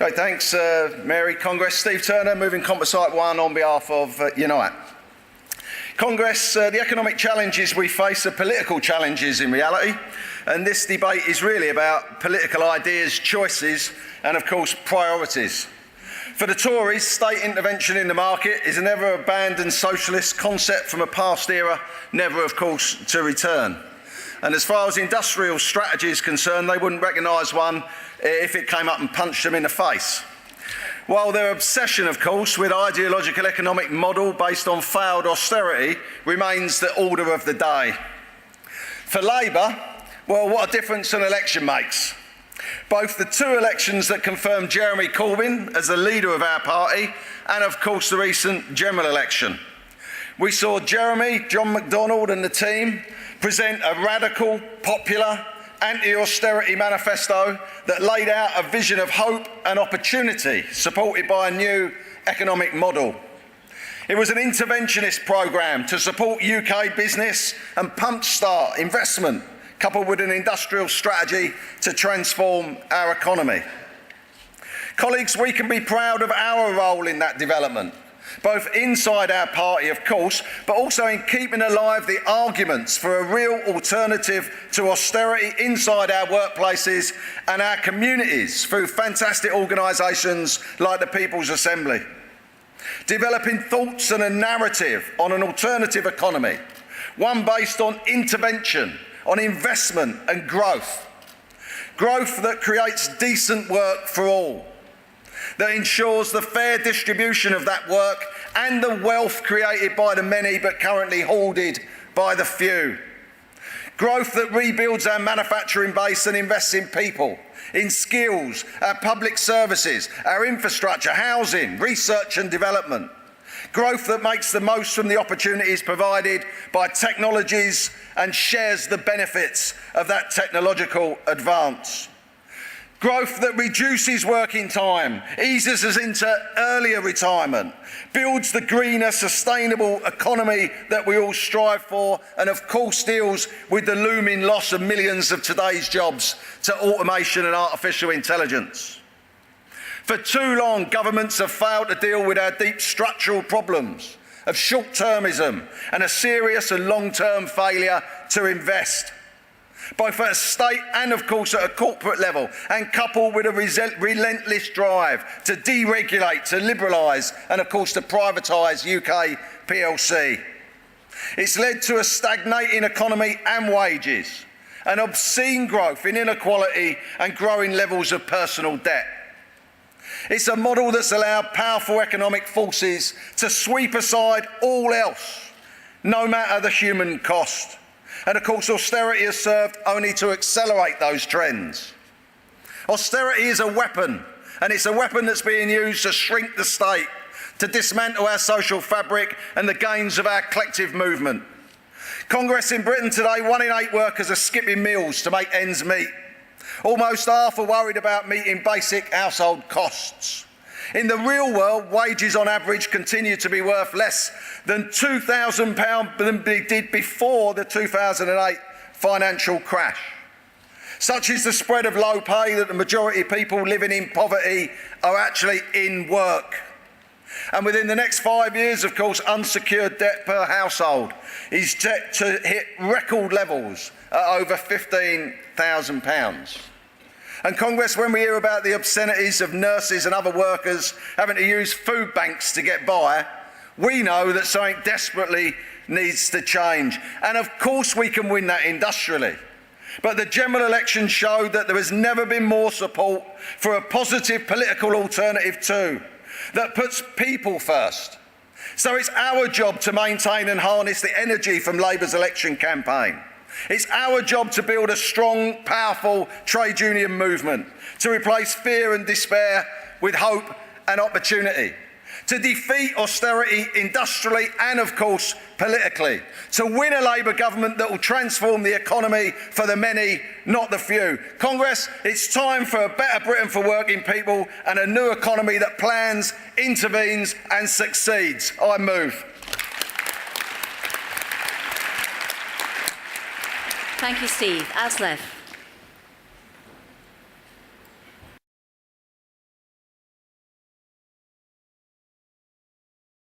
Great, thanks, Mary. Congress, Steve Turner, moving Composite 1 on behalf of Unite. Congress, the economic challenges we face are political challenges in reality, and this debate is really about political ideas, choices, and of course priorities. For the Tories, state intervention in the market is a never abandoned socialist concept from a past era, never of course to return. And as far as industrial strategy is concerned, they wouldn't recognise one if it came up and punched them in the face. While their obsession, of course, with ideological economic model based on failed austerity remains the order of the day. For Labour, well, what a difference an election makes. Both the two elections that confirmed Jeremy Corbyn as the leader of our party and, of course, the recent general election. We saw Jeremy, John McDonnell and the team present a radical, popular, anti-austerity manifesto that laid out a vision of hope and opportunity supported by a new economic model. It was an interventionist programme to support UK business and pump-start investment, coupled with an industrial strategy to transform our economy. Colleagues, we can be proud of our role in that development, both inside our party, of course, but also in keeping alive the arguments for a real alternative to austerity inside our workplaces and our communities through fantastic organisations like the People's Assembly. Developing thoughts and a narrative on an alternative economy, one based on intervention, on investment and growth. Growth that creates decent work for all, that ensures the fair distribution of that work and the wealth created by the many but currently hoarded by the few. Growth that rebuilds our manufacturing base and invests in people, in skills, our public services, our infrastructure, housing, research and development. Growth that makes the most from the opportunities provided by technologies and shares the benefits of that technological advance. Growth that reduces working time, eases us into earlier retirement, builds the greener, sustainable economy that we all strive for, and of course deals with the looming loss of millions of today's jobs to automation and artificial intelligence. For too long, governments have failed to deal with our deep structural problems of short-termism and a serious and long-term failure to invest, both at a state and, of course, at a corporate level, and coupled with a relentless drive to deregulate, to liberalise, and, of course, to privatise UK PLC. It's led to a stagnating economy and wages, an obscene growth in inequality and growing levels of personal debt. It's a model that's allowed powerful economic forces to sweep aside all else, no matter the human cost. And of course, austerity has served only to accelerate those trends. Austerity is a weapon, and it's a weapon that's being used to shrink the state, to dismantle our social fabric and the gains of our collective movement. Congress in Britain today, 1 in 8 workers are skipping meals to make ends meet. Almost half are worried about meeting basic household costs. In the real world, wages on average continue to be worth less than £2,000 than they did before the 2008 financial crash. Such is the spread of low pay that the majority of people living in poverty are actually in work. And within the next 5 years, of course, unsecured debt per household is set to hit record levels at over £15,000. And Congress, when we hear about the obscenities of nurses and other workers having to use food banks to get by, we know that something desperately needs to change. And of course we can win that industrially. But the general election showed that there has never been more support for a positive political alternative too, that puts people first. So it's our job to maintain and harness the energy from Labour's election campaign. It's our job to build a strong, powerful trade union movement, to replace fear and despair with hope and opportunity, to defeat austerity industrially and, of course, politically, to win a Labour government that will transform the economy for the many, not the few. Congress, it's time for a better Britain for working people and a new economy that plans, intervenes and succeeds. I move. Thank you, Steve. Aslef.